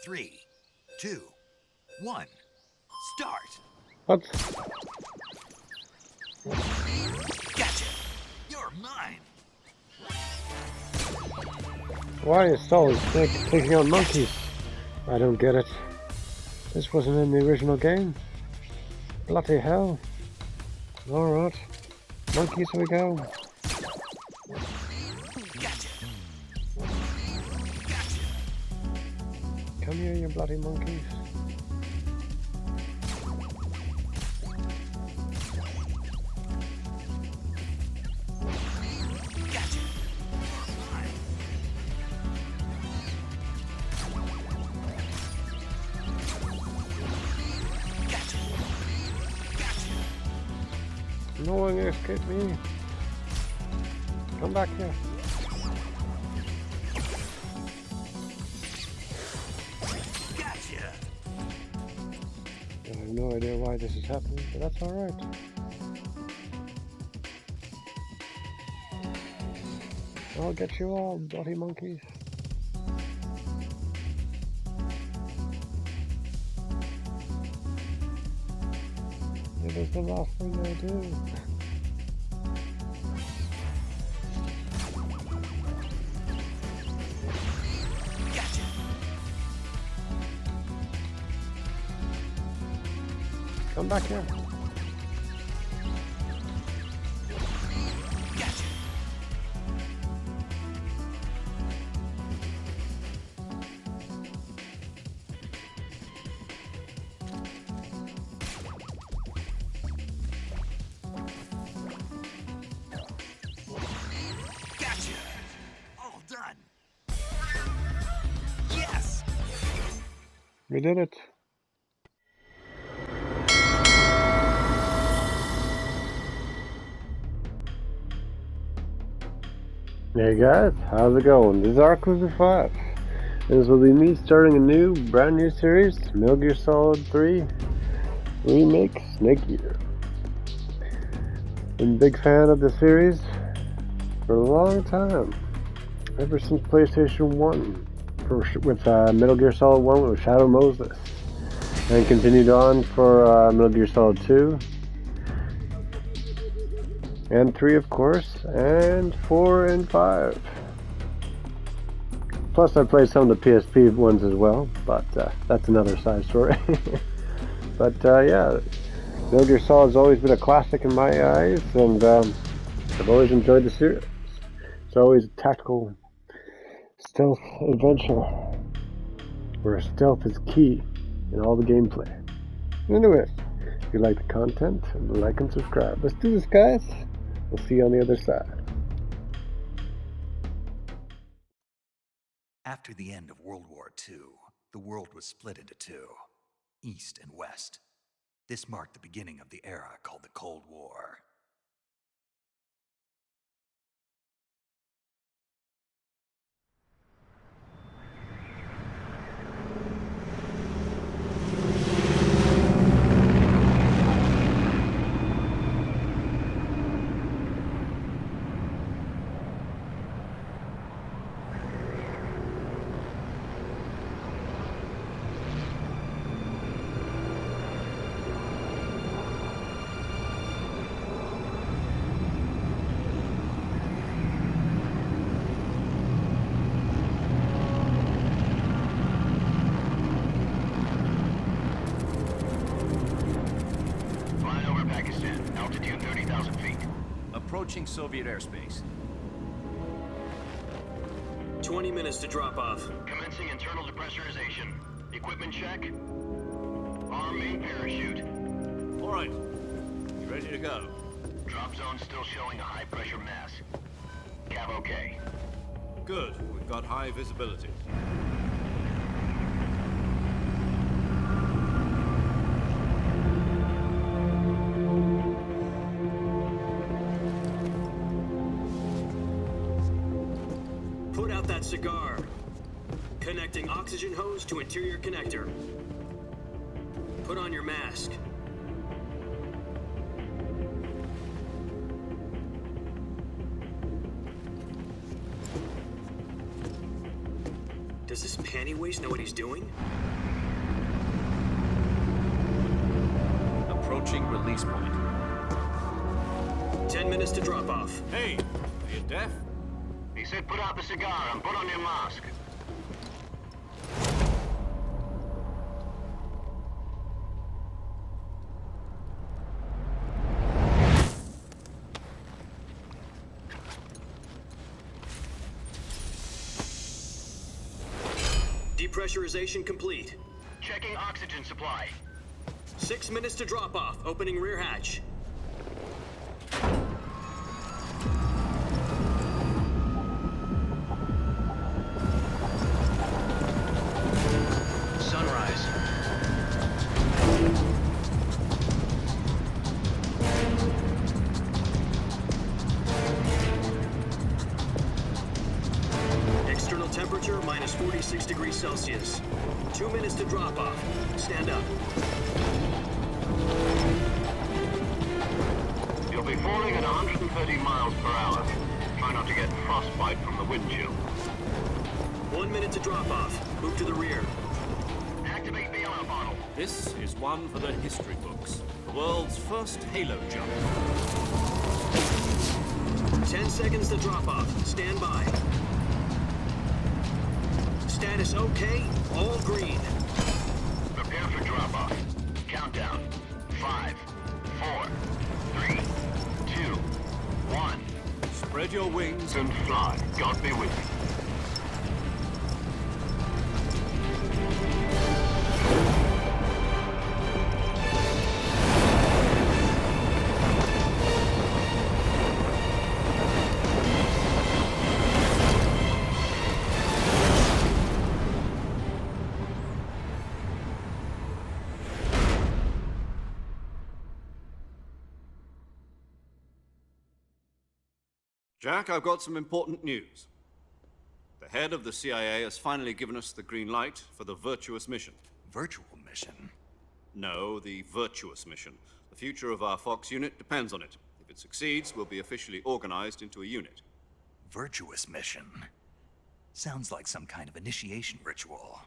3, 2, 1, start! What? Gotcha! You're mine! Why is Solid Snake taking on monkeys? I don't get it. This wasn't in the original game. Bloody hell. Alright. Monkeys we go. Gotcha! Come here, you bloody monkeys. No one escaped me. Come back here. Gotcha! I have no idea why this is happening, but that's alright. I'll get you all, bloody monkeys. It is the last thing I do. Come back here. Gotcha! All done! Yes! We did it. Hey guys, how's it going? This is Arclusive 5. This will be me starting a brand new series, Metal Gear Solid 3 Remake Snake Eater. Been a big fan of the series for a long time. Ever since PlayStation 1 with Metal Gear Solid 1 with Shadow Moses. And continued on for Metal Gear Solid 2. And 3 of course, and 4 and 5. Plus I played some of the PSP ones as well, but that's another side story. But yeah, Metal Gear Solid has always been a classic in my eyes, and I've always enjoyed the series. It's always a tactical stealth adventure, where stealth is key in all the gameplay. Anyways, if you like the content, like and subscribe. Let's do this, guys. We'll see you on the other side. After the end of World War II, the world was split into two, East and West. This marked the beginning of the era called the Cold War. Altitude 30,000 feet. Approaching Soviet airspace. 20 minutes to drop off. Commencing internal depressurization. Equipment check. Arm main parachute. All right. You ready to go? Drop zone still showing a high pressure mass. Cav okay. Good. We've got high visibility. Put out that cigar. Connecting oxygen hose to interior connector. Put on your mask. Does this pantywaist know what he's doing? Approaching release point. 10 minutes to drop off. Hey, are you deaf? He said put out the cigar and put on your mask. Depressurization complete. Checking oxygen supply. 6 minutes to drop off. Opening rear hatch. Sunrise. External temperature minus 46 degrees Celsius. 2 minutes to drop off. Stand up. You'll be falling at 130 miles per hour. Try not to get frostbite from the wind chill. 1 minute to drop off. Move to the rear. Activate the oil bottle. This is one for the history books. The world's first Halo jump. 10 seconds to drop off. Stand by. Status okay. All green. Prepare for drop-off. Countdown. 5, 4, 3, 2, 1. Spread your wings And fly. God be with you. Jack, I've got some important news. The head of the CIA has finally given us the green light for the virtuous mission. Virtual mission? No, the virtuous mission. The future of our Fox unit depends on it. If it succeeds, we'll be officially organized into a unit. Virtuous mission? Sounds like some kind of initiation ritual.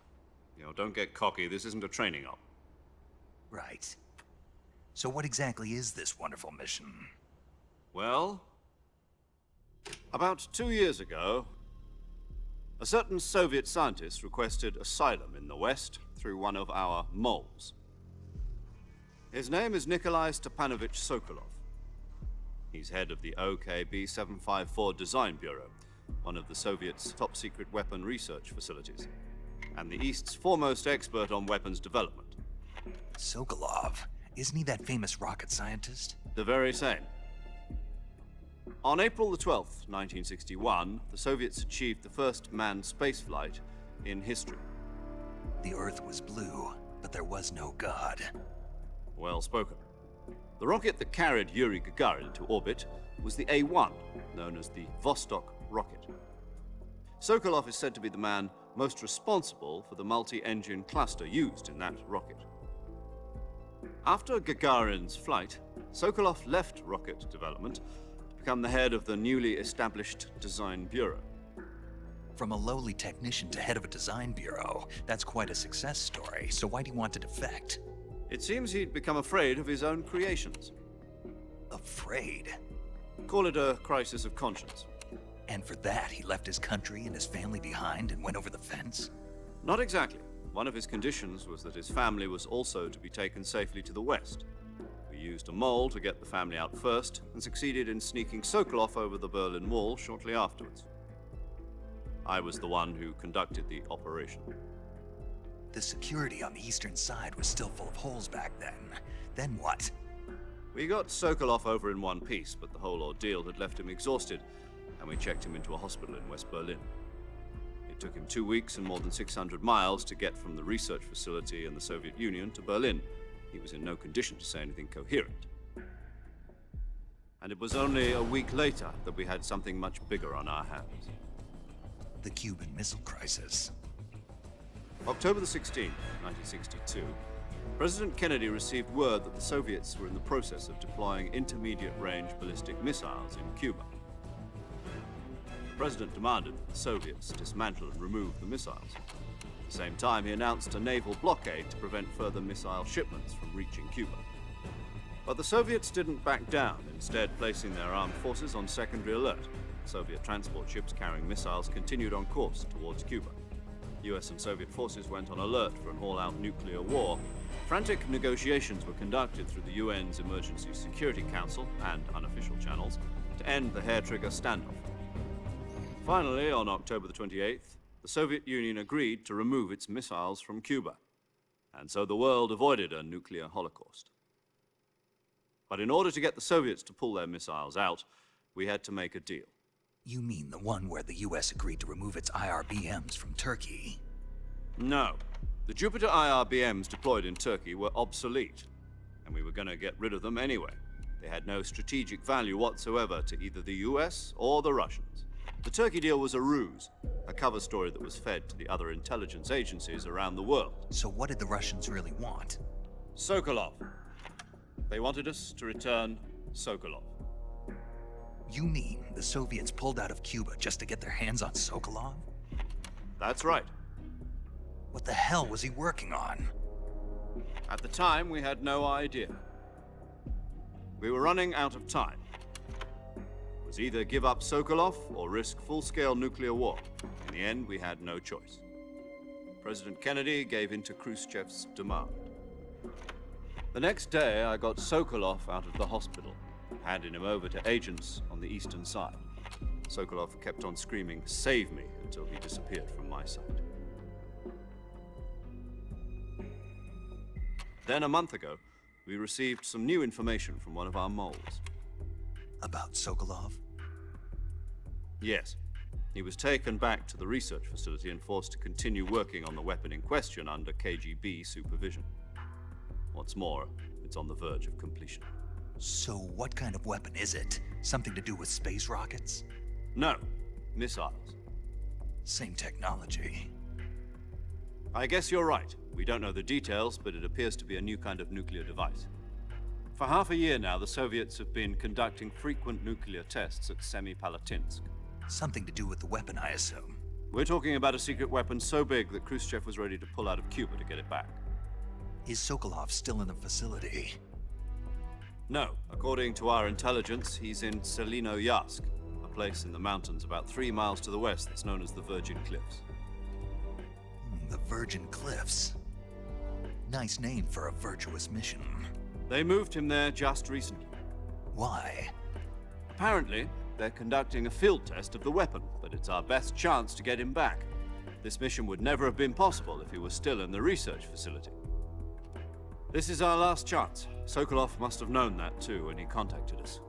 You know, don't get cocky. This isn't a training op. Right. So what exactly is this wonderful mission? Well, about 2 years ago, a certain Soviet scientist requested asylum in the West through one of our moles. His name is Nikolai Stepanovich Sokolov. He's head of the OKB 754 Design Bureau, one of the Soviets' top-secret weapon research facilities, and the East's foremost expert on weapons development. Sokolov? Isn't he that famous rocket scientist? The very same. On April the 12th, 1961, the Soviets achieved the first manned spaceflight in history. The Earth was blue, but there was no God. Well spoken. The rocket that carried Yuri Gagarin into orbit was the A-1, known as the Vostok rocket. Sokolov is said to be the man most responsible for the multi-engine cluster used in that rocket. After Gagarin's flight, Sokolov left rocket development to become the head of the newly established Design Bureau. From a lowly technician to head of a design bureau, that's quite a success story, so why'd he want to defect? It seems he'd become afraid of his own creations. Afraid? Call it a crisis of conscience. And for that, he left his country and his family behind and went over the fence? Not exactly. One of his conditions was that his family was also to be taken safely to the West. We used a mole to get the family out first and succeeded in sneaking Sokolov over the Berlin Wall shortly afterwards. I was the one who conducted the operation. The security on the eastern side was still full of holes back then. Then what? We got Sokolov over in one piece, but the whole ordeal had left him exhausted, and we checked him into a hospital in West Berlin. It took him 2 weeks and more than 600 miles to get from the research facility in the Soviet Union to Berlin. He was in no condition to say anything coherent. And it was only a week later that we had something much bigger on our hands. The Cuban Missile Crisis. October the 16th, 1962, President Kennedy received word that the Soviets were in the process of deploying intermediate-range ballistic missiles in Cuba. President demanded that the Soviets dismantle and remove the missiles. At the same time, he announced a naval blockade to prevent further missile shipments from reaching Cuba. But the Soviets didn't back down, instead placing their armed forces on secondary alert. Soviet transport ships carrying missiles continued on course towards Cuba. US and Soviet forces went on alert for an all-out nuclear war. Frantic negotiations were conducted through the UN's Emergency Security Council and unofficial channels to end the hair-trigger standoff. Finally, on October the 28th, the Soviet Union agreed to remove its missiles from Cuba, and so the world avoided a nuclear holocaust. But in order to get the Soviets to pull their missiles out, we had to make a deal. You mean the one where the US agreed to remove its IRBMs from Turkey? No. The Jupiter IRBMs deployed in Turkey were obsolete, and we were going to get rid of them anyway. They had no strategic value whatsoever to either the US or the Russians. The Turkey deal was a ruse, a cover story that was fed to the other intelligence agencies around the world. So what did the Russians really want? Sokolov. They wanted us to return Sokolov. You mean the Soviets pulled out of Cuba just to get their hands on Sokolov? That's right. What the hell was he working on? At the time, we had no idea. We were running out of time. It was either give up Sokolov or risk full-scale nuclear war. In the end, we had no choice. President Kennedy gave in to Khrushchev's demand. The next day, I got Sokolov out of the hospital, handing him over to agents on the eastern side. Sokolov kept on screaming, "Save me," until he disappeared from my sight. Then, a month ago, we received some new information from one of our moles. About Sokolov? Yes. He was taken back to the research facility and forced to continue working on the weapon in question under KGB supervision. What's more, it's on the verge of completion. So what kind of weapon is it? Something to do with space rockets? No, missiles. Same technology. I guess you're right. We don't know the details, but it appears to be a new kind of nuclear device. For half a year now, the Soviets have been conducting frequent nuclear tests at Semipalatinsk. Something to do with the weapon, I assume. We're talking about a secret weapon so big that Khrushchev was ready to pull out of Cuba to get it back. Is Sokolov still in the facility? No. According to our intelligence, he's in Selino-Yarsk, a place in the mountains about 3 miles to the west that's known as the Virgin Cliffs. The Virgin Cliffs. Nice name for a virtuous mission. They moved him there just recently. Why? Apparently, they're conducting a field test of the weapon, but it's our best chance to get him back. This mission would never have been possible if he was still in the research facility. This is our last chance. Sokolov must have known that too when he contacted us.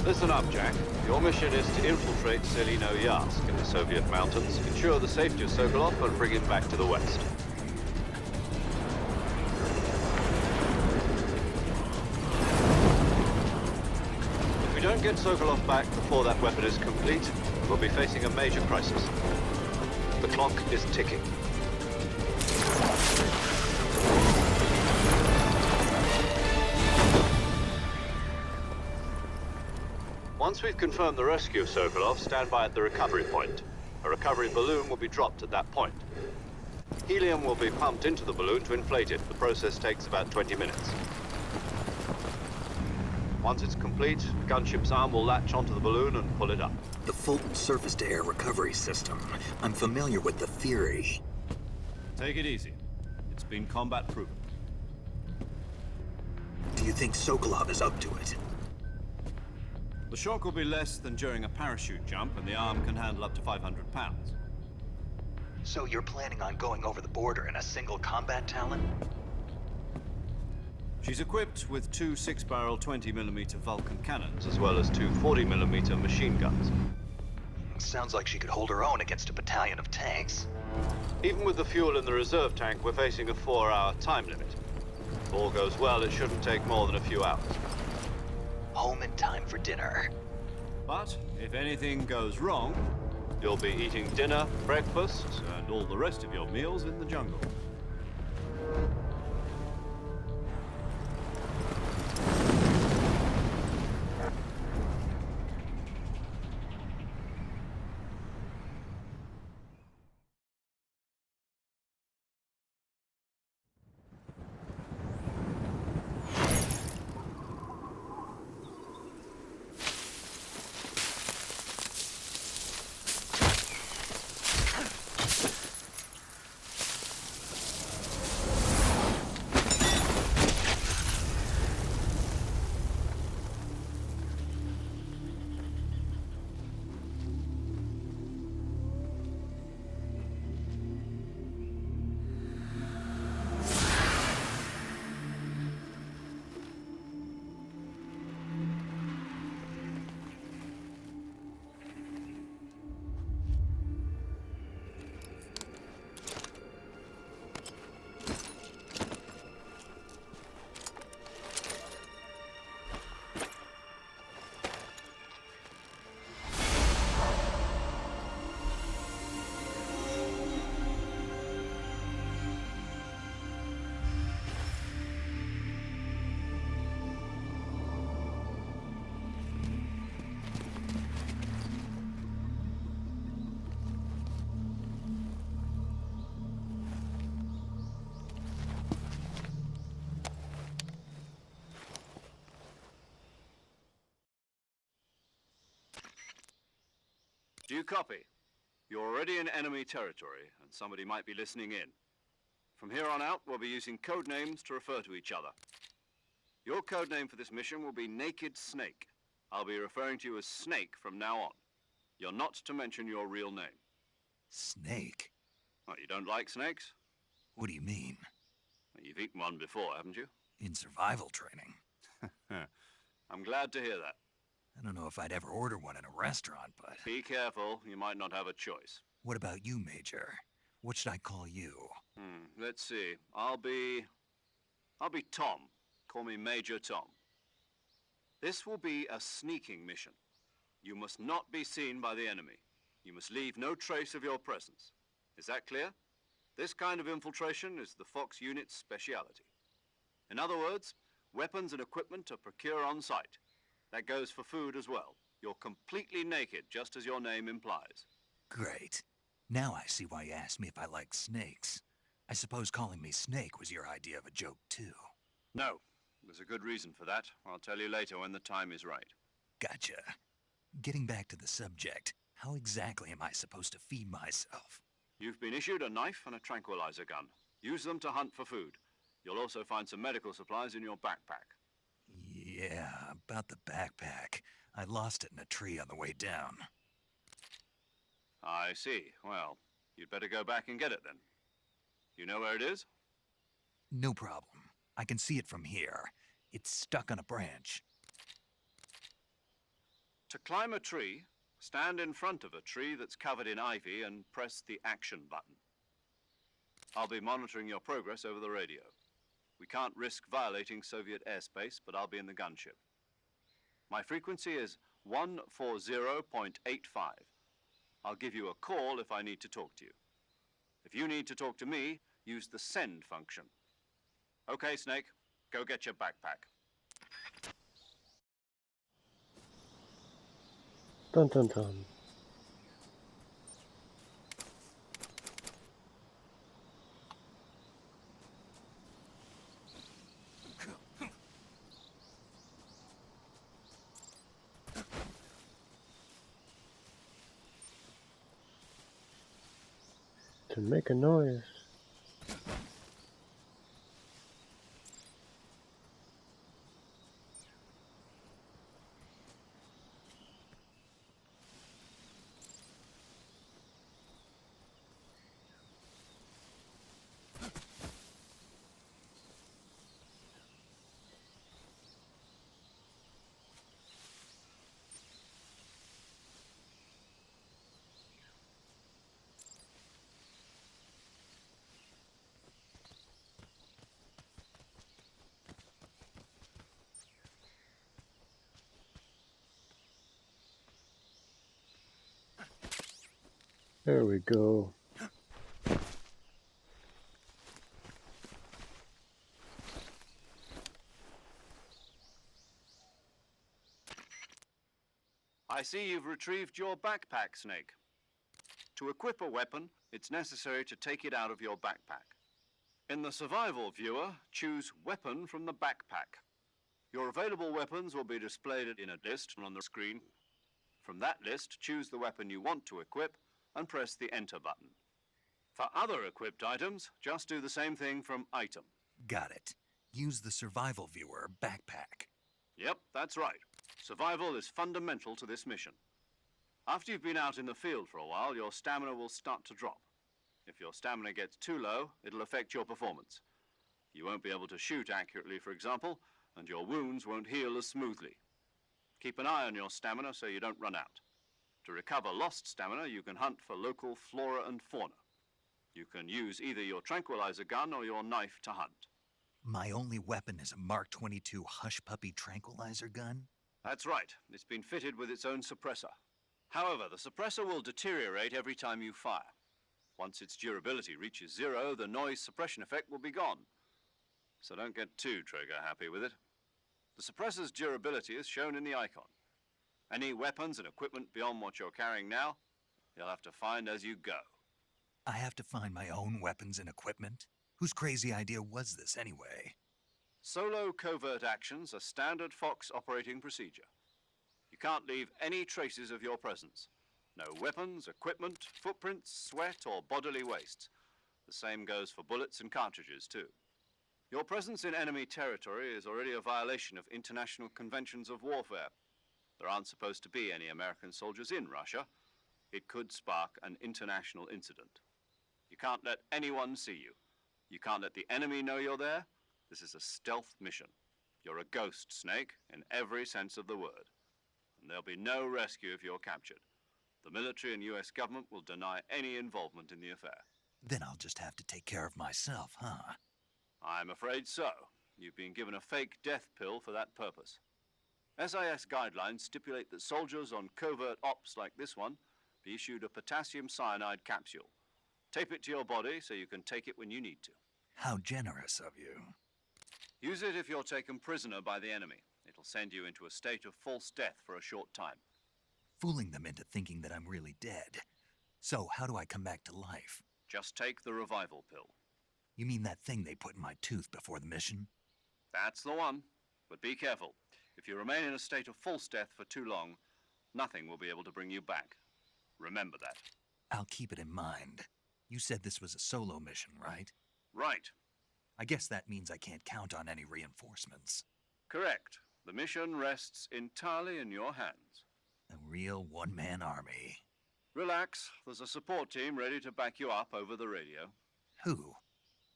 Listen up, Jack. Your mission is to infiltrate Selino-Yarsk in the Soviet mountains, ensure the safety of Sokolov, and bring him back to the west. If we don't get Sokolov back before that weapon is complete, we'll be facing a major crisis. The clock is ticking. Once we've confirmed the rescue of Sokolov, stand by at the recovery point. A recovery balloon will be dropped at that point. Helium will be pumped into the balloon to inflate it. The process takes about 20 minutes. Once it's complete, the gunship's arm will latch onto the balloon and pull it up. The Fulton surface-to-air recovery system. I'm familiar with the theory. Take it easy. It's been combat-proven. Do you think Sokolov is up to it? The shock will be less than during a parachute jump, and the arm can handle up to 500 pounds. So you're planning on going over the border in a single combat talon? She's equipped with two 6-barrel 20mm Vulcan cannons, as well as two 40mm machine guns. Sounds like she could hold her own against a battalion of tanks. Even with the fuel in the reserve tank, we're facing a 4-hour time limit. If all goes well, it shouldn't take more than a few hours. Home in time for dinner. But if anything goes wrong, you'll be eating dinner, breakfast, and all the rest of your meals in the jungle. Do you copy? You're already in enemy territory, and somebody might be listening in. From here on out, we'll be using code names to refer to each other. Your code name for this mission will be Naked Snake. I'll be referring to you as Snake from now on. You're not to mention your real name. Snake? What, you don't like snakes? What do you mean? Well, you've eaten one before, haven't you? In survival training? I'm glad to hear that. I don't know if I'd ever order one in a restaurant, but... Be careful, you might not have a choice. What about you, Major? What should I call you? Let's see. I'll be Tom. Call me Major Tom. This will be a sneaking mission. You must not be seen by the enemy. You must leave no trace of your presence. Is that clear? This kind of infiltration is the Fox unit's speciality. In other words, weapons and equipment are procured on site. That goes for food as well. You're completely naked, just as your name implies. Great. Now I see why you asked me if I like snakes. I suppose calling me Snake was your idea of a joke, too. No. There's a good reason for that. I'll tell you later when the time is right. Gotcha. Getting back to the subject, how exactly am I supposed to feed myself? You've been issued a knife and a tranquilizer gun. Use them to hunt for food. You'll also find some medical supplies in your backpack. Yeah, about the backpack. I lost it in a tree on the way down. I see. Well, you'd better go back and get it then. You know where it is? No problem. I can see it from here. It's stuck on a branch. To climb a tree, stand in front of a tree that's covered in ivy and press the action button. I'll be monitoring your progress over the radio. We can't risk violating Soviet airspace, but I'll be in the gunship. My frequency is 140.85. I'll give you a call if I need to talk to you. If you need to talk to me, use the send function. Okay, Snake, go get your backpack. Dun dun dun. To make a noise. There we go. I see you've retrieved your backpack, Snake. To equip a weapon, it's necessary to take it out of your backpack. In the survival viewer, choose Weapon from the backpack. Your available weapons will be displayed in a list on the screen. From that list, choose the weapon you want to equip and press the Enter button. For other equipped items, just do the same thing from Item. Got it. Use the survival viewer backpack. Yep, that's right. Survival is fundamental to this mission. After you've been out in the field for a while, your stamina will start to drop. If your stamina gets too low, it'll affect your performance. You won't be able to shoot accurately, for example, and your wounds won't heal as smoothly. Keep an eye on your stamina so you don't run out. To recover lost stamina, you can hunt for local flora and fauna. You can use either your tranquilizer gun or your knife to hunt. My only weapon is a Mark 22 Hush Puppy tranquilizer gun? That's right. It's been fitted with its own suppressor. However, the suppressor will deteriorate every time you fire. Once its durability reaches 0, the noise suppression effect will be gone. So don't get too trigger happy with it. The suppressor's durability is shown in the icon. Any weapons and equipment beyond what you're carrying now, you'll have to find as you go. I have to find my own weapons and equipment? Whose crazy idea was this anyway? Solo covert actions are standard Fox operating procedure. You can't leave any traces of your presence. No weapons, equipment, footprints, sweat, or bodily waste. The same goes for bullets and cartridges, too. Your presence in enemy territory is already a violation of international conventions of warfare. There aren't supposed to be any American soldiers in Russia. It could spark an international incident. You can't let anyone see you. You can't let the enemy know you're there. This is a stealth mission. You're a ghost, Snake, in every sense of the word. And there'll be no rescue if you're captured. The military and US government will deny any involvement in the affair. Then I'll just have to take care of myself, huh? I'm afraid so. You've been given a fake death pill for that purpose. SIS guidelines stipulate that soldiers on covert ops like this one be issued a potassium cyanide capsule. Tape it to your body so you can take it when you need to. How generous of you. Use it if you're taken prisoner by the enemy. It'll send you into a state of false death for a short time. Fooling them into thinking that I'm really dead. So, how do I come back to life? Just take the revival pill. You mean that thing they put in my tooth before the mission? That's the one. But be careful. If you remain in a state of false death for too long, nothing will be able to bring you back. Remember that. I'll keep it in mind. You said this was a solo mission, right? Right. I guess that means I can't count on any reinforcements. Correct. The mission rests entirely in your hands. A real one-man army. Relax. There's a support team ready to back you up over the radio. Who?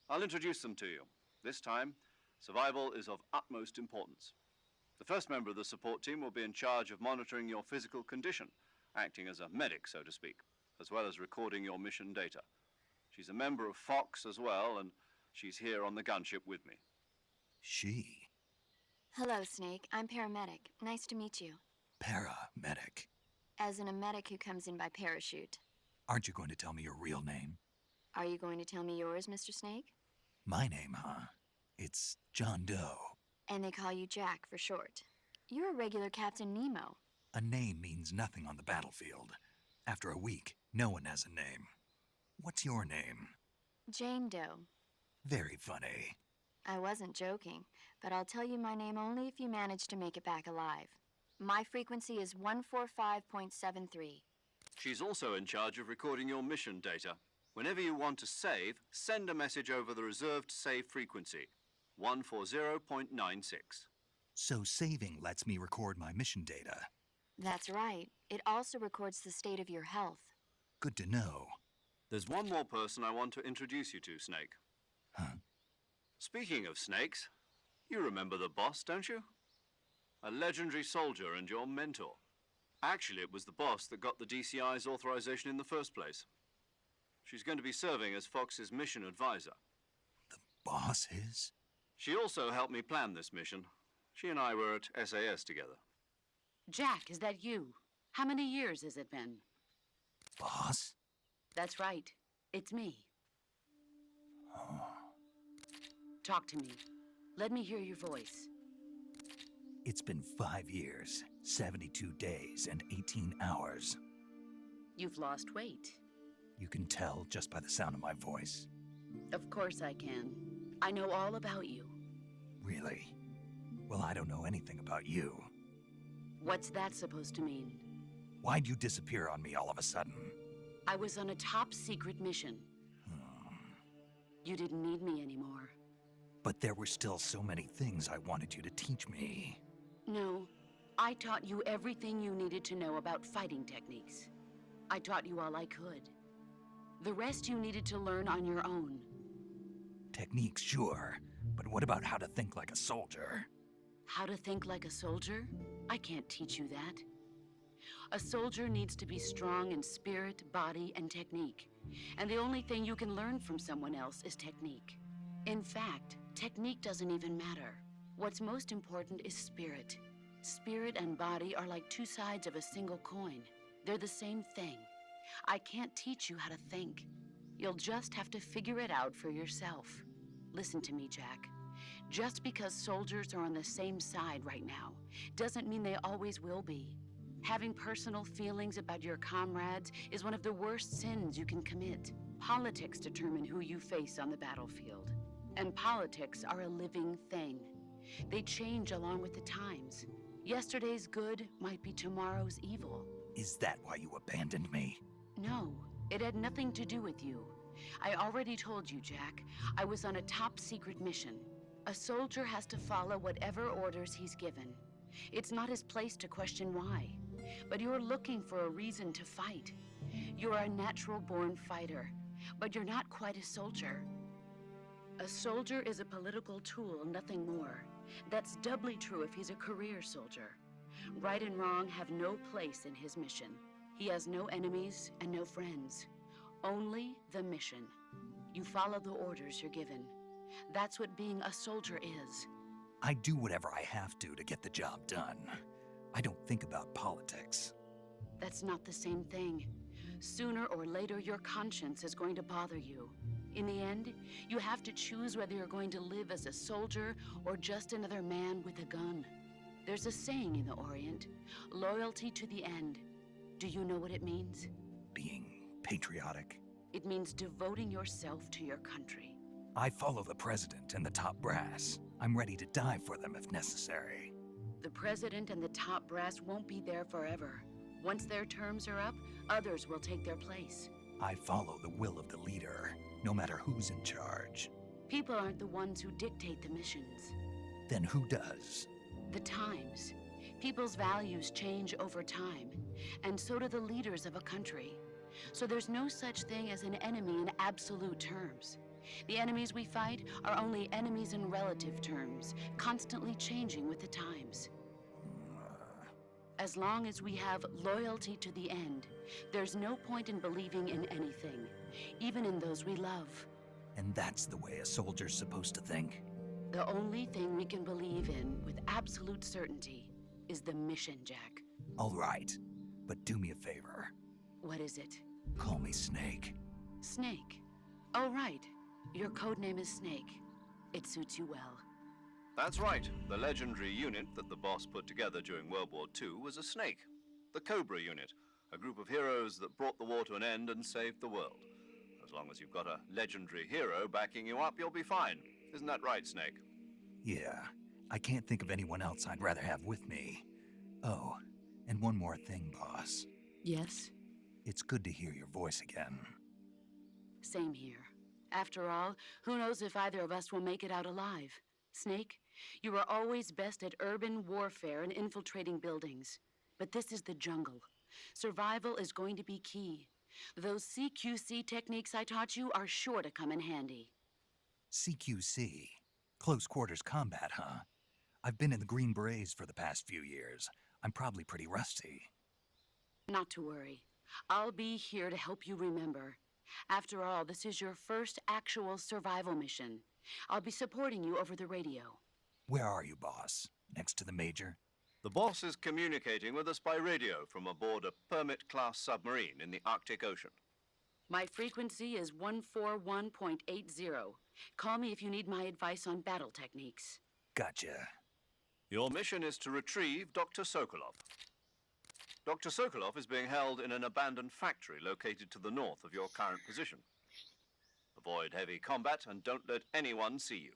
I'll introduce them to you. This time, survival is of utmost importance. The first member of the support team will be in charge of monitoring your physical condition, acting as a medic, so to speak, as well as recording your mission data. She's a member of Fox as well, and she's here on the gunship with me. She. Hello, Snake. I'm paramedic. Nice to meet you. Paramedic. As in a medic who comes in by parachute. Aren't you going to tell me your real name? Are you going to tell me yours, Mr. Snake? My name, huh? It's John Doe. And they call you Jack for short. You're a regular Captain Nemo. A name means nothing on the battlefield. After a week, no one has a name. What's your name? Jane Doe. Very funny. I wasn't joking, but I'll tell you my name only if you manage to make it back alive. My frequency is 145.73. She's also in charge of recording your mission data. Whenever you want to save, send a message over the reserved save frequency, 140.96. So saving lets me record my mission data. That's right. It also records the state of your health. Good to know. There's one more person I want to introduce you to, Snake. Huh? Speaking of snakes, you remember the boss, don't you? A legendary soldier and your mentor. Actually, it was the boss that got the DCI's authorization in the first place. She's going to be serving as Fox's mission advisor. The boss is? She also helped me plan this mission. She and I were at SAS together. Jack, is that you? How many years has it been? Boss? That's right. It's me. Talk to me. Let me hear your voice. It's been 5 years, 72 days, and 18 hours. You've lost weight. You can tell just by the sound of my voice. Of course I can. I know all about you. Really? Well, I don't know anything about you. What's that supposed to mean? Why'd you disappear on me all of a sudden? I was on a top secret mission. You didn't need me anymore. But there were still so many things I wanted you to teach me. No, I taught you everything you needed to know about fighting techniques. I taught you all I could. The rest you needed to learn on your own. Techniques, sure. But what about how to think like a soldier? How to think like a soldier? I can't teach you that. A soldier needs to be strong in spirit, body, and technique. And the only thing you can learn from someone else is technique. In fact, technique doesn't even matter. What's most important is spirit. Spirit and body are like two sides of a single coin. They're the same thing. I can't teach you how to think. You'll just have to figure it out for yourself. Listen to me, Jack. Just because soldiers are on the same side right now doesn't mean they always will be. Having personal feelings about your comrades is one of the worst sins you can commit. Politics determine who you face on the battlefield. And politics are a living thing. They change along with the times. Yesterday's good might be tomorrow's evil. Is that why you abandoned me? No, it had nothing to do with you. I already told you, Jack. I was on a top secret mission. A soldier has to follow whatever orders he's given. It's not his place to question why. But you're looking for a reason to fight. You're a natural-born fighter, but you're not quite a soldier. A soldier is a political tool, nothing more. That's doubly true if he's a career soldier. Right and wrong have no place in his mission. He has no enemies and no friends. Only the mission. You follow the orders you're given. That's what being a soldier is. I do whatever I have to get the job done. I don't think about politics. That's not the same thing. Sooner or later, your conscience is going to bother you. In the end, you have to choose whether you're going to live as a soldier or just another man with a gun. There's a saying in the Orient, loyalty to the end. Do you know what it means? Being patriotic. It means devoting yourself to your country. I follow the president and the top brass. I'm ready to die for them if necessary. The president and the top brass won't be there forever. Once their terms are up, others will take their place. I follow the will of the leader, no matter who's in charge. People aren't the ones who dictate the missions. Then who does? The times. People's values change over time, and so do the leaders of a country. So there's no such thing as an enemy in absolute terms. The enemies we fight are only enemies in relative terms, constantly changing with the times. As long as we have loyalty to the end, there's no point in believing in anything, even in those we love. And that's the way a soldier's supposed to think? The only thing we can believe in with absolute certainty is the mission, Jack. All right, but do me a favor. What is it? Call me Snake. Snake. Oh, right. Your codename is Snake. It suits you well. That's right. The legendary unit that the boss put together during World War II was a snake. The Cobra unit, a group of heroes that brought the war to an end and saved the world. As long as you've got a legendary hero backing you up, you'll be fine. Isn't that right, Snake? Yeah, I can't think of anyone else I'd rather have with me. Oh, and one more thing, boss. Yes? It's good to hear your voice again. Same here. After all, who knows if either of us will make it out alive? Snake, you are always best at urban warfare and infiltrating buildings. But this is the jungle. Survival is going to be key. Those CQC techniques I taught you are sure to come in handy. CQC? Close quarters combat, huh? I've been in the Green Berets for the past few years. I'm probably pretty rusty. Not to worry. I'll be here to help you remember. After all, this is your first actual survival mission. I'll be supporting you over the radio. Where are you, boss? Next to the Major? The boss is communicating with us by radio from aboard a Permit-class submarine in the Arctic Ocean. My frequency is 141.80. Call me if you need my advice on battle techniques. Gotcha. Your mission is to retrieve Dr. Sokolov. Dr. Sokolov is being held in an abandoned factory located to the north of your current position. Avoid heavy combat and don't let anyone see you.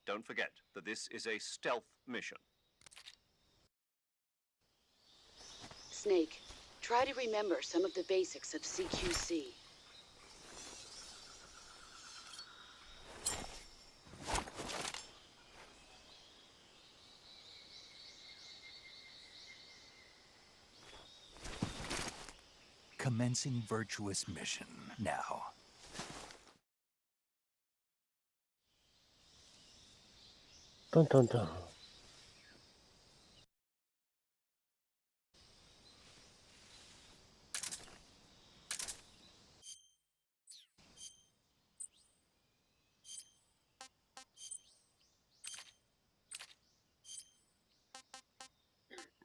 Don't forget that this is a stealth mission. Snake, try to remember some of the basics of CQC. Commencing virtuous mission now. Dun dun dun.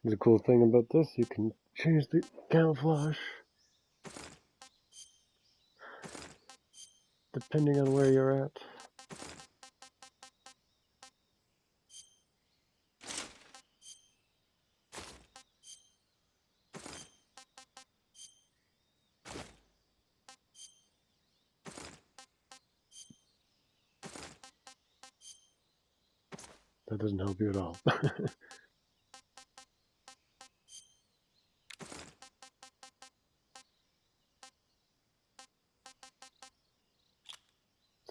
The cool thing about this, you can change the camouflage depending on where you're at. That doesn't help you at all.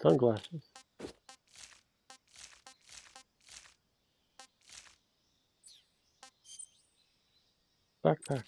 Sunglasses. Backpack.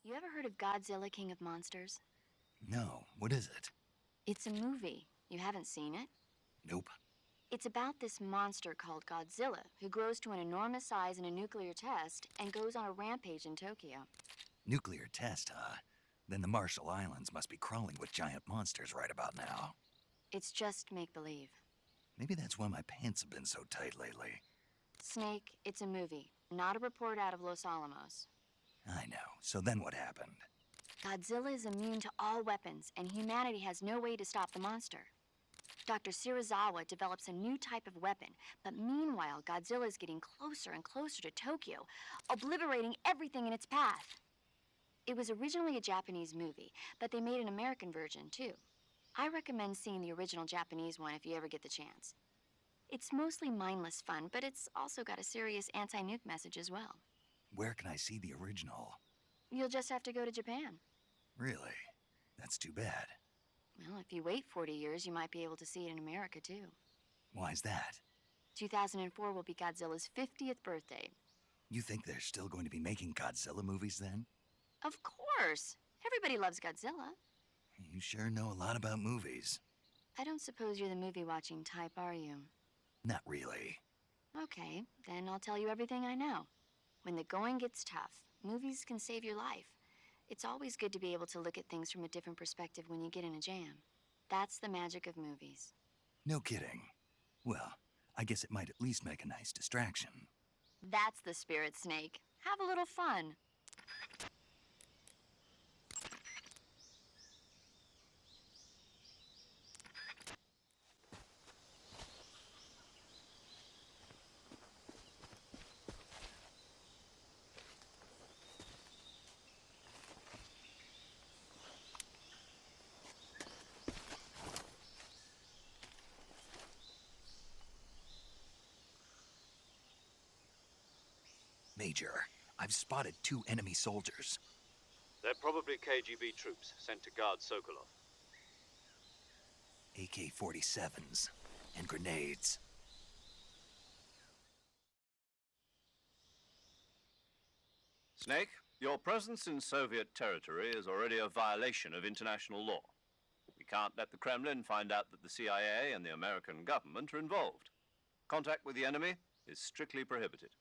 You ever heard of Godzilla, King of Monsters? No, what is it? It's a movie. You haven't seen it? Nope. It's about this monster called Godzilla, who grows to an enormous size in a nuclear test and goes on a rampage in Tokyo. Nuclear test, huh? Then the Marshall Islands must be crawling with giant monsters right about now. It's just make-believe. Maybe that's why my pants have been so tight lately. Snake, it's a movie, not a report out of Los Alamos. I know. So then what happened? Godzilla is immune to all weapons, and humanity has no way to stop the monster. Dr. Shirazawa develops a new type of weapon, but meanwhile, Godzilla is getting closer and closer to Tokyo, obliterating everything in its path. It was originally a Japanese movie, but they made an American version, too. I recommend seeing the original Japanese one if you ever get the chance. It's mostly mindless fun, but it's also got a serious anti-nuke message as well. Where can I see the original? You'll just have to go to Japan. Really? That's too bad. Well, if you wait 40 years, you might be able to see it in America, too. Why's that? 2004 will be Godzilla's 50th birthday. You think they're still going to be making Godzilla movies then? Of course! Everybody loves Godzilla. You sure know a lot about movies. I don't suppose you're the movie-watching type, are you? Not really. Okay, then I'll tell you everything I know. When the going gets tough, movies can save your life. It's always good to be able to look at things from a different perspective when you get in a jam. That's the magic of movies. No kidding. Well, I guess it might at least make a nice distraction. That's the spirit, Snake. Have a little fun. Major, I've spotted 2 enemy soldiers. They're probably KGB troops sent to guard Sokolov. AK-47s and grenades. Snake, your presence in Soviet territory is already a violation of international law. We can't let the Kremlin find out that the CIA and the American government are involved. Contact with the enemy is strictly prohibited.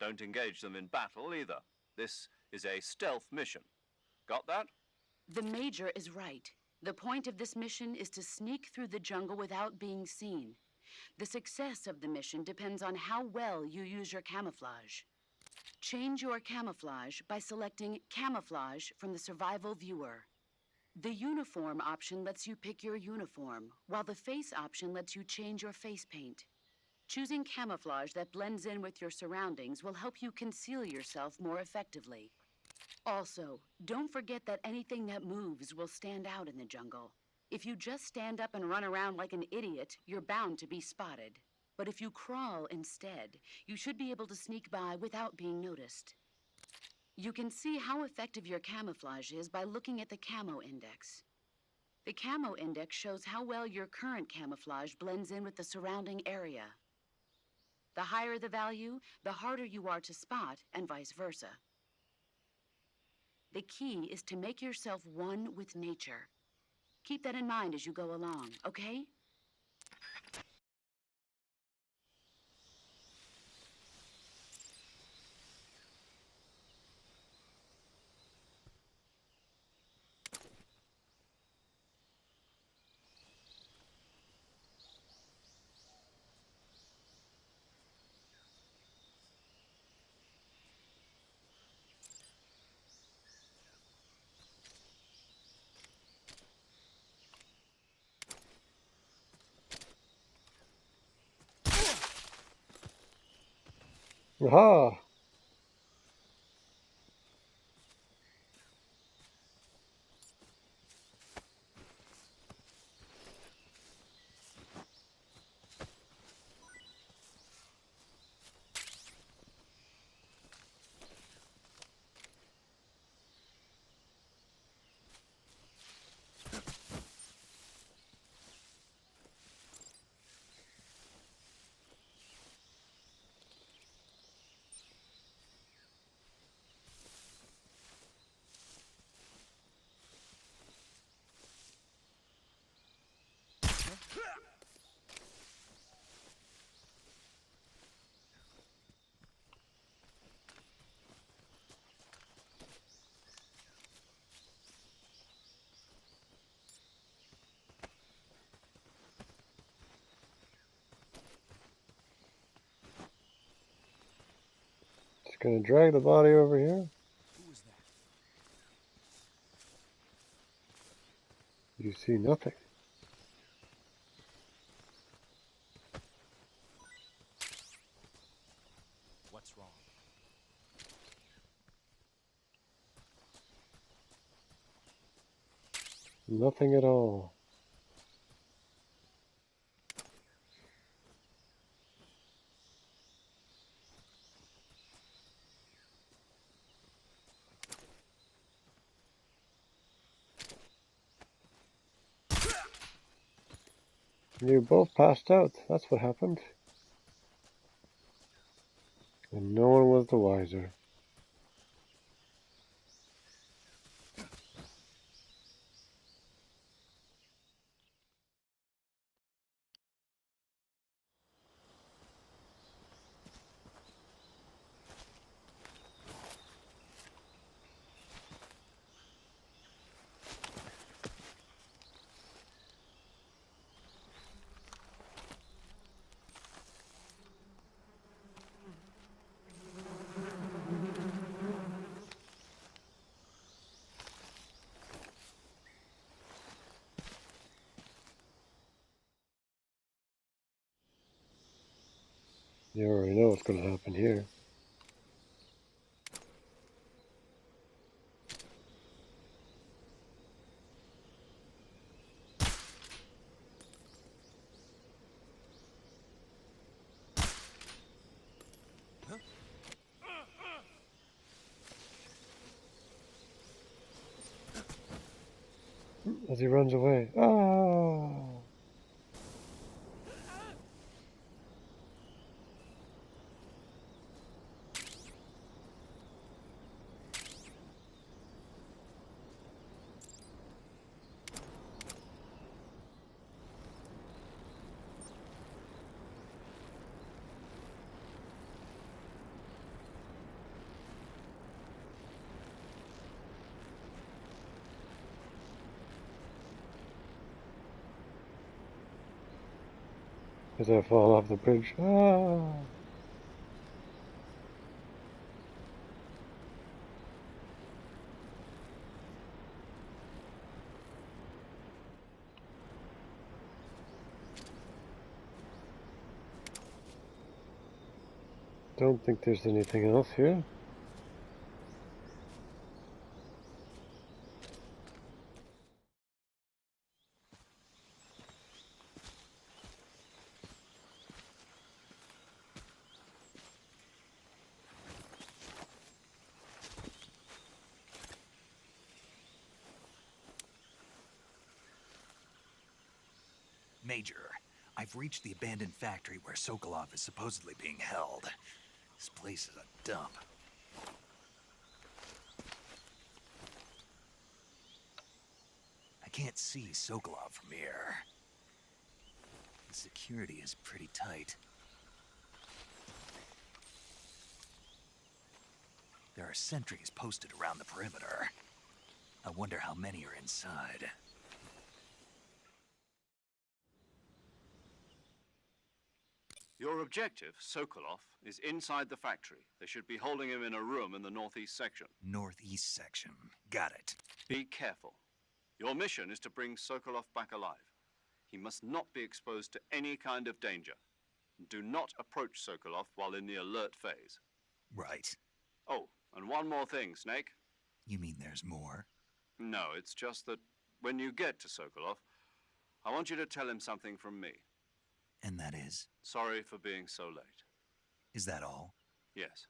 Don't engage them in battle either. This is a stealth mission. Got that? The Major is right. The point of this mission is to sneak through the jungle without being seen. The success of the mission depends on how well you use your camouflage. Change your camouflage by selecting Camouflage from the Survival Viewer. The Uniform option lets you pick your uniform, while the Face option lets you change your face paint. Choosing camouflage that blends in with your surroundings will help you conceal yourself more effectively. Also, don't forget that anything that moves will stand out in the jungle. If you just stand up and run around like an idiot, you're bound to be spotted. But if you crawl instead, you should be able to sneak by without being noticed. You can see how effective your camouflage is by looking at the Camo Index. The Camo Index shows how well your current camouflage blends in with the surrounding area. The higher the value, the harder you are to spot, and vice versa. The key is to make yourself one with nature. Keep that in mind as you go along, okay? Aha! Just gonna drag the body over here. Who was that? You see nothing. What's wrong? Nothing at all. You both passed out. That's what happened. And no one was the wiser. You already know what's going to happen here. As he runs away. Ah! As I fall off the bridge. Ah! Don't think there's anything else here. Major, I've reached the abandoned factory where Sokolov is supposedly being held. This place is a dump. I can't see Sokolov from here. The security is pretty tight. There are sentries posted around the perimeter. I wonder how many are inside. Your objective, Sokolov, is inside the factory. They should be holding him in a room in the northeast section. Northeast section. Got it. Be careful. Your mission is to bring Sokolov back alive. He must not be exposed to any kind of danger. Do not approach Sokolov while in the alert phase. Right. Oh, and one more thing, Snake. You mean there's more? No, it's just that when you get to Sokolov, I want you to tell him something from me. And that is? Sorry for being so late. Is that all? Yes.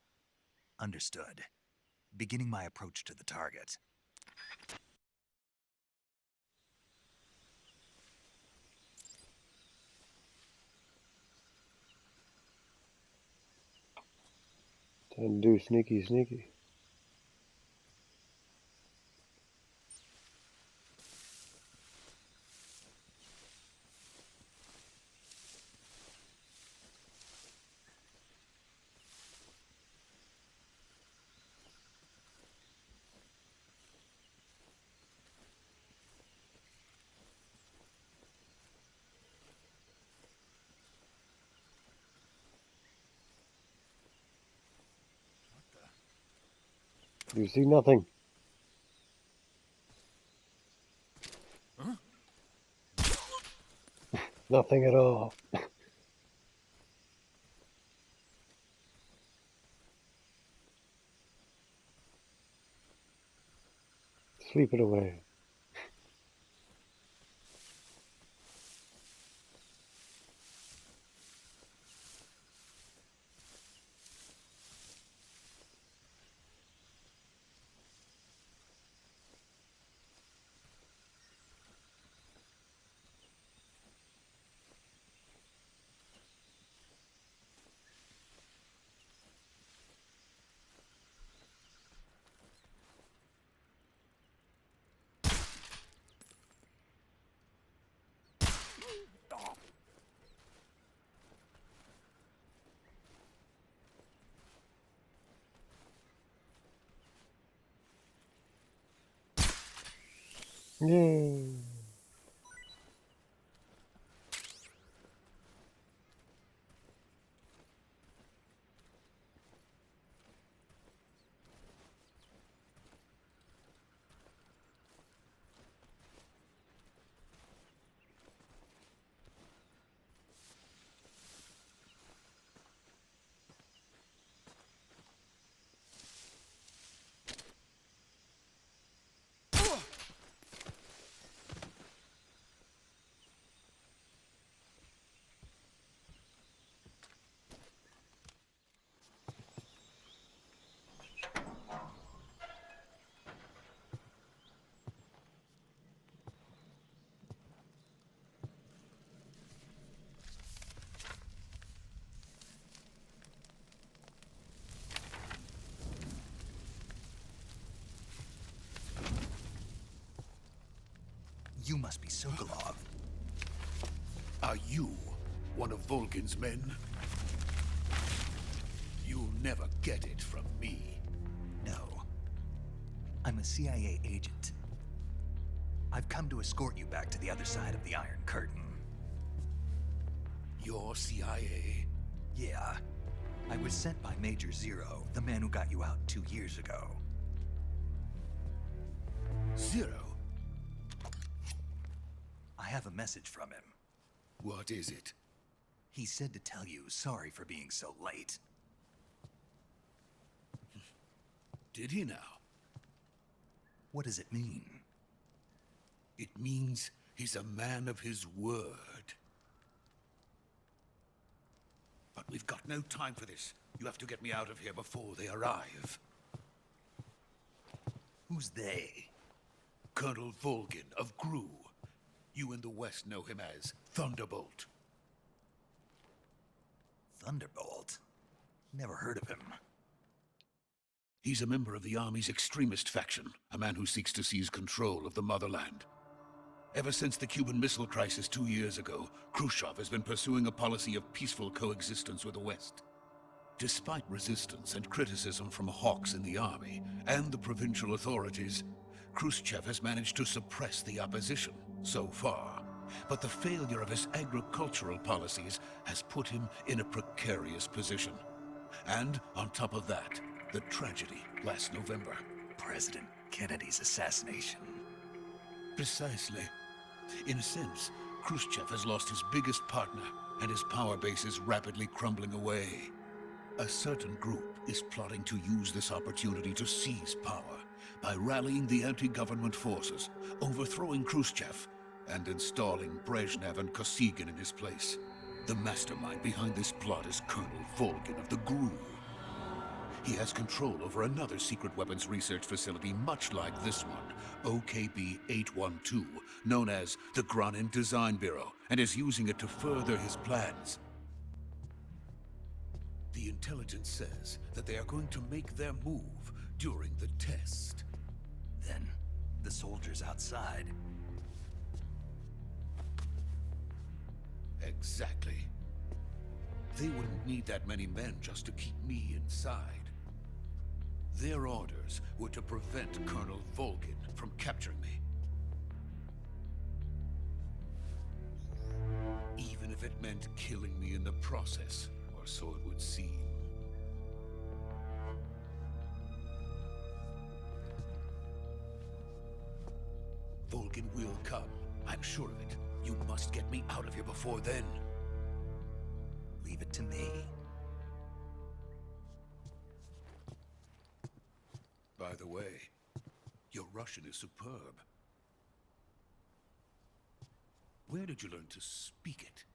Understood. Beginning my approach to the target. Time to do sneaky sneaky. You see nothing. Huh? Nothing at all. Sleep it away. Yay. You must be Sokolov. Are you one of Volgin's men? You'll never get it from me. No. I'm a CIA agent. I've come to escort you back to the other side of the Iron Curtain. You're CIA? Yeah. I was sent by Major Zero, the man who got you out 2 years ago. Zero? I have a message from him. What is it? He said to tell you sorry for being so late. Did he now? What does it mean? It means he's a man of his word. But we've got no time for this. You have to get me out of here before they arrive. Who's they? Colonel Volgin of GRU. You in the West know him as Thunderbolt. Thunderbolt? Never heard of him. He's a member of the Army's extremist faction, a man who seeks to seize control of the motherland. Ever since the Cuban Missile Crisis 2 years ago, Khrushchev has been pursuing a policy of peaceful coexistence with the West. Despite resistance and criticism from hawks in the army and the provincial authorities, Khrushchev has managed to suppress the opposition so far. But the failure of his agricultural policies has put him in a precarious position. And on top of that, the tragedy last November. President Kennedy's assassination. Precisely. In a sense, Khrushchev has lost his biggest partner, and his power base is rapidly crumbling away. A certain group is plotting to use this opportunity to seize power by rallying the anti-government forces, overthrowing Khrushchev, and installing Brezhnev and Kosygin in his place. The mastermind behind this plot is Colonel Volgin of the GRU. He has control over another secret weapons research facility much like this one, OKB-812, known as the Granin Design Bureau, and is using it to further his plans. The intelligence says that they are going to make their move during the test. Then, the soldiers outside. Exactly. They wouldn't need that many men just to keep me inside. Their orders were to prevent Colonel Volgin from capturing me. Even if it meant killing me in the process, or so it would seem. Volgin will come, I'm sure of it. You must get me out of here before then. Leave it to me. By the way, your Russian is superb. Where did you learn to speak it?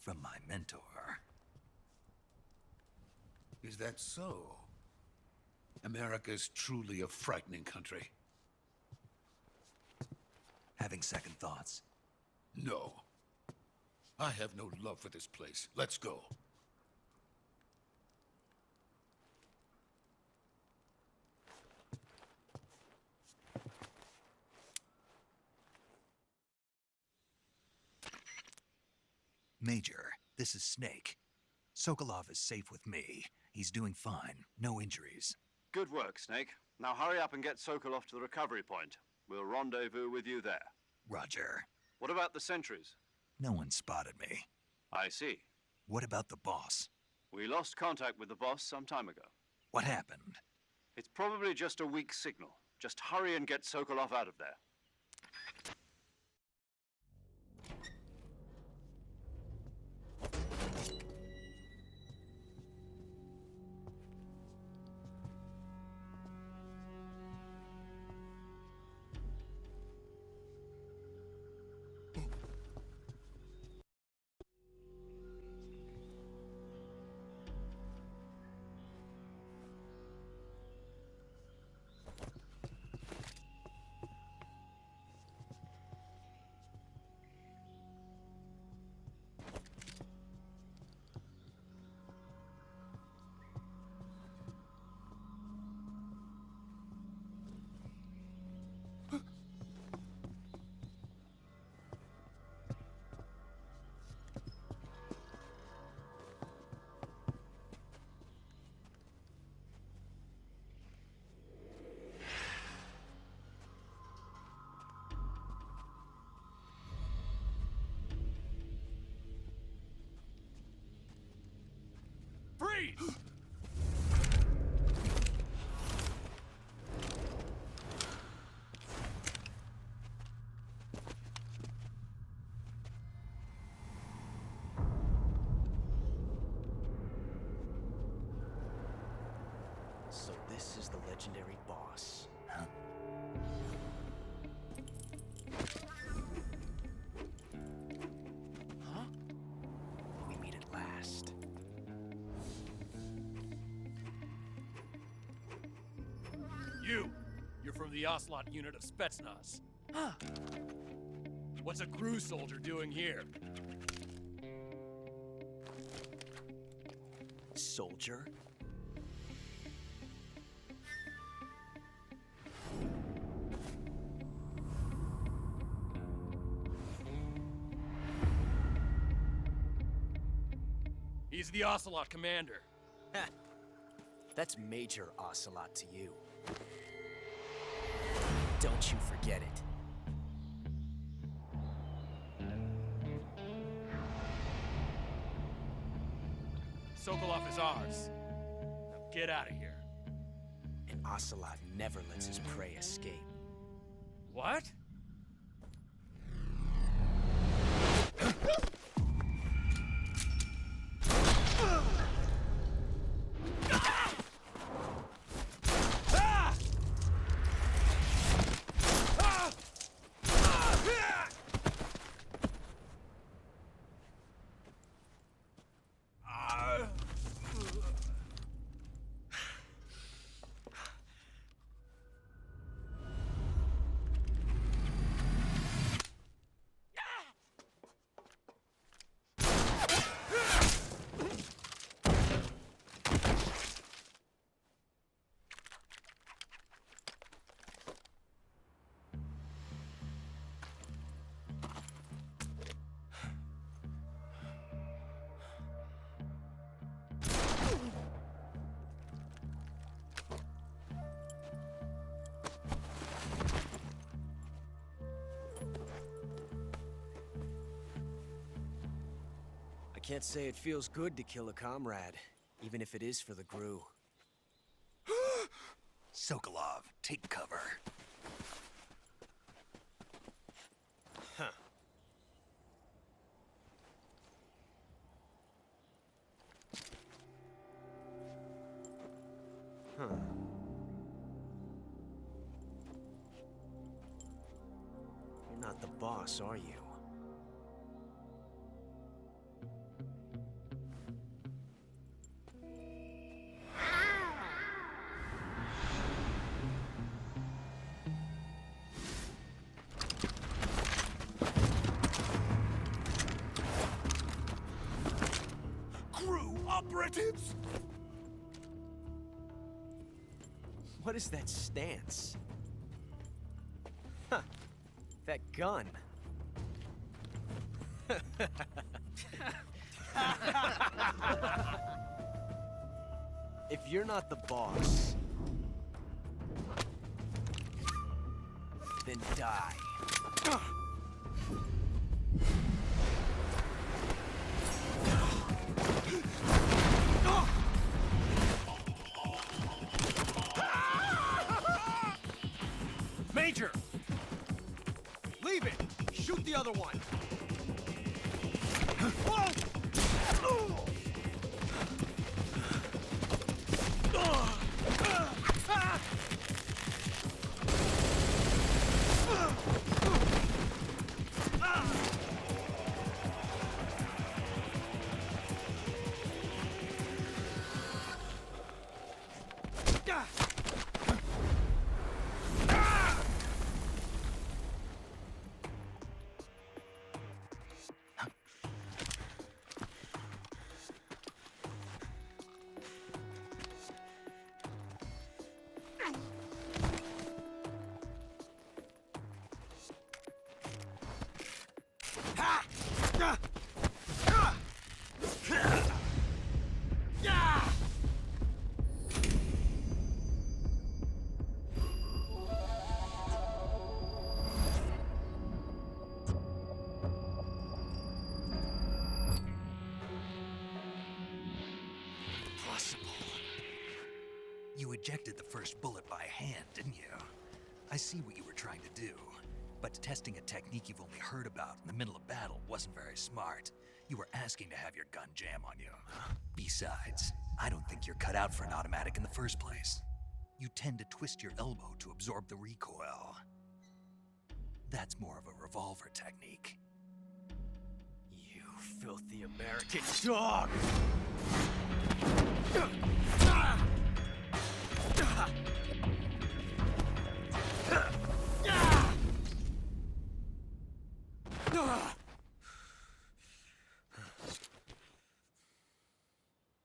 From my mentor. Is that so? America's truly a frightening country. Having second thoughts. No. I have no love for this place. Let's go. Major, this is Snake. Sokolov is safe with me. He's doing fine. No injuries. Good work, Snake. Now hurry up and get Sokolov to the recovery point. We'll rendezvous with you there. Roger. What about the sentries? No one spotted me. I see. What about the boss? We lost contact with the boss some time ago. What happened? It's probably just a weak signal. Just hurry and get Sokolov out of there. Freeze! So this is the legendary boss. Huh? Huh? We meet at last. You're from the Ocelot unit of Spetsnaz. Huh. What's a crew soldier doing here? Soldier? He's the Ocelot commander. Heh. That's Major Ocelot to you. Don't you forget it. Sokolov is ours. Now get out of here. And Ocelot never lets his prey escape. What? I can't say it feels good to kill a comrade, even if it is for the GRU. Sokolov, take cover. Huh. Huh. You're not the boss, are you? Crew operatives! What is that stance? Huh. That gun. If you're not the boss, then and die. Major! Leave it! Shoot the other one! Whoa! You ejected the first bullet by hand, didn't you? I see what you were trying to do. But testing a technique you've only heard about in the middle of battle wasn't very smart. You were asking to have your gun jam on you. Besides, I don't think you're cut out for an automatic in the first place. You tend to twist your elbow to absorb the recoil. That's more of a revolver technique. You filthy American dog!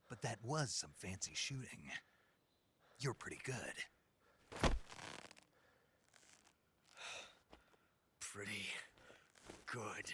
But that was some fancy shooting. You're pretty good. Pretty good.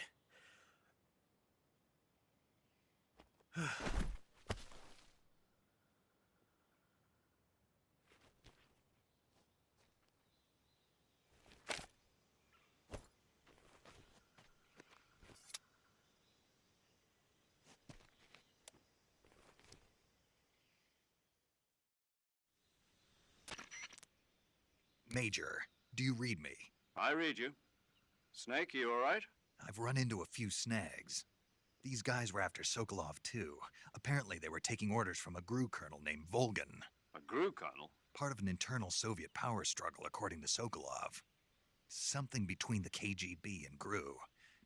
Major, do you read me? I read you. Snake, you all right? I've run into a few snags. These guys were after Sokolov too. Apparently they were taking orders from a GRU colonel named Volgan. A GRU colonel? Part of an internal Soviet power struggle, according to Sokolov. Something between the KGB and GRU.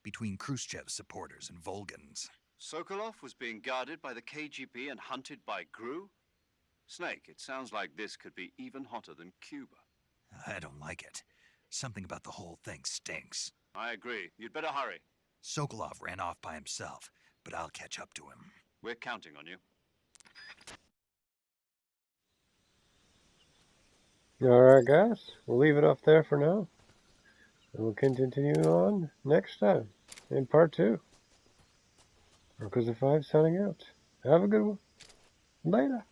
Between Khrushchev's supporters and Volgan's. Sokolov was being guarded by the KGB and hunted by GRU? Snake, it sounds like this could be even hotter than Cuba. I don't like it. Something about the whole thing stinks. I agree. You'd better hurry. Sokolov ran off by himself, but I'll catch up to him. We're counting on you. Alright guys, we'll leave it off there for now. And we'll continue on next time in part 2. Yakuza 5 signing out. Have a good one. Later.